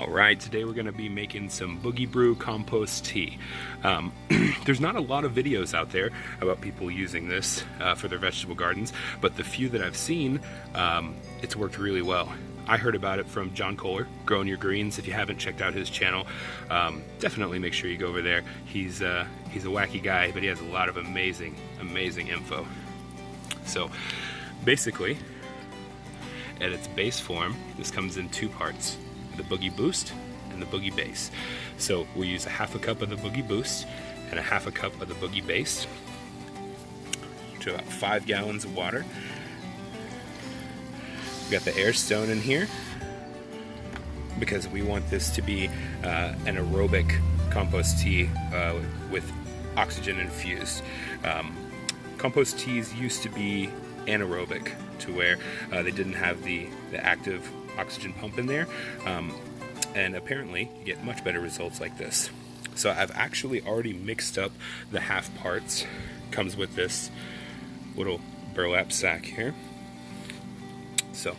Alright, today we're going to be making some Boogie Brew Compost tea. There's not a lot of videos out there about people using this for their vegetable gardens, but the few that I've seen, it's worked really well. I heard about it from John Kohler, Growing Your Greens. If you haven't checked out his channel, definitely make sure you go over there. He's a wacky guy, but he has a lot of amazing info. So basically, at its base form, this comes in two parts: the Boogie Boost and the Boogie Base. So we use a half a cup of the Boogie Boost and a half a cup of the Boogie Base to about 5 gallons of water. We've got the air stone in here because we want this to be an aerobic compost tea with oxygen infused. Compost teas used to be anaerobic, to where they didn't have the active oxygen pump in there, and apparently you get much better results like this. So I've actually already mixed up the half parts. Comes with this little burlap sack here. So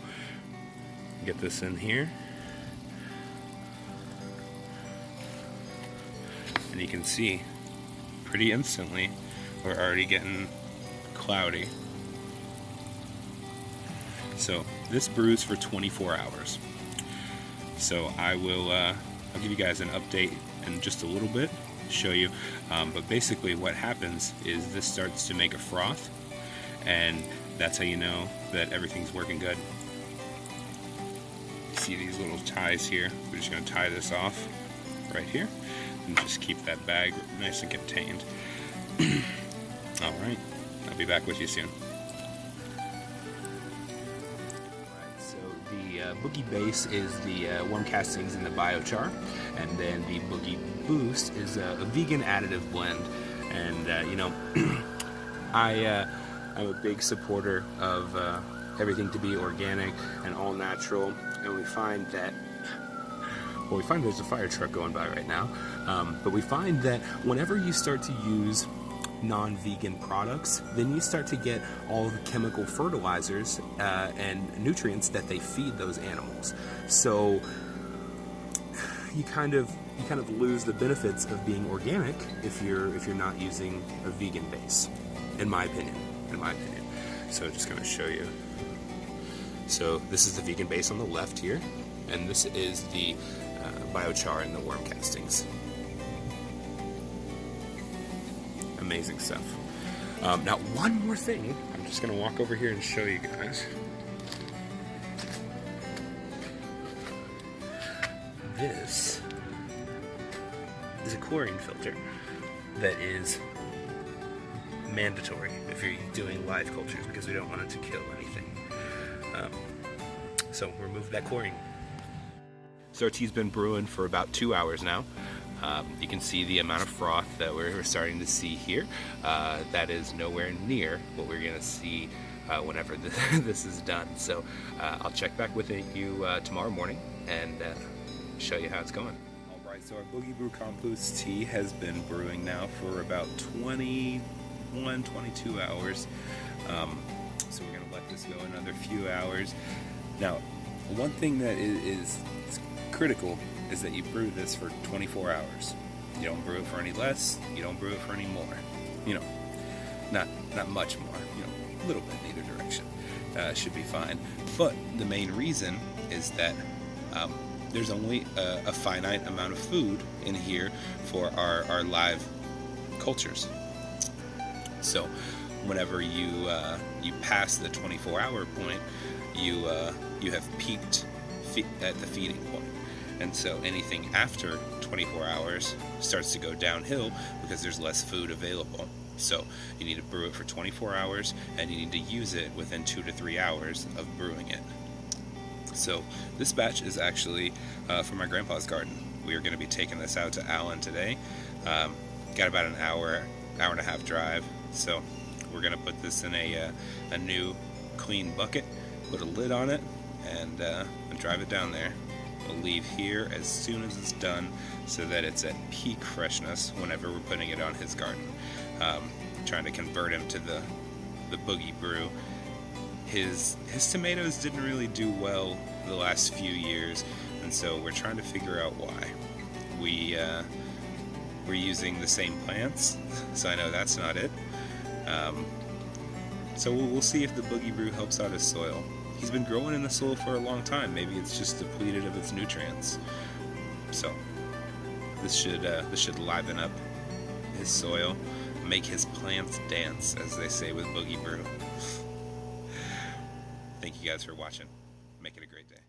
get this in here, and you can see pretty instantly we're already getting cloudy. So this brews for 24 hours. So I'll give you guys an update in just a little bit, show you. But basically what happens is this starts to make a froth, and that's how you know that everything's working good. See these little ties here? We're just going to tie this off right here and just keep that bag nice and contained. Alright, I'll be back with you soon. Boogie Base is the worm castings in the biochar, and then the Boogie Boost is a vegan additive blend. And you know, I'm a big supporter of everything to be organic and all natural, and we find that, well, we find there's a fire truck going by right now, but we find that whenever you start to use non-vegan products, then you start to get all the chemical fertilizers and nutrients that they feed those animals. So you kind of lose the benefits of being organic if you're not using a vegan base, in my opinion. So just going to show you. So this is the vegan base on the left here, and this is the biochar and the worm castings. Amazing stuff. Now, one more thing. I'm just going to walk over here and show you guys. This is a chlorine filter that is mandatory if you're doing live cultures, because we don't want it to kill anything. So remove that chlorine. So our tea's been brewing for about 2 hours now. You can see the amount of froth that we're starting to see here. That is nowhere near what we're going to see whenever this is done. So I'll check back with you tomorrow morning and show you how it's going. Alright, so our Boogie Brew Compost tea has been brewing now for about 21, 22 hours. So we're going to let this go another few hours. Now, one thing that is critical is that you brew this for 24 hours. You don't brew it for any less, you don't brew it for any more. You know, not much more, you know, a little bit in either direction. Should be fine. But the main reason is that there's only a finite amount of food in here for our live cultures. So whenever you pass the 24-hour point, you have peaked at the feeding point. And so anything after 24 hours starts to go downhill because there's less food available. So you need to brew it for 24 hours, and you need to use it within 2 to 3 hours of brewing it. So this batch is actually from my grandpa's garden. We are going to be taking this out to Allen today. Got about an hour and a half drive. So we're going to put this in a new clean bucket, put a lid on it, and drive it down there. We'll leave here as soon as it's done so that it's at peak freshness whenever we're putting it on his garden. Trying to convert him to the Boogie Brew. His tomatoes didn't really do well the last few years, And so we're trying to figure out why. We're using the same plants, so I know that's not it. So we'll see if the Boogie Brew helps out his soil. He's been growing in the soil for a long time. Maybe it's just depleted of its nutrients. So this should liven up his soil, make his plants dance, as they say with Boogie Brew. Thank you guys for watching. Make it a great day.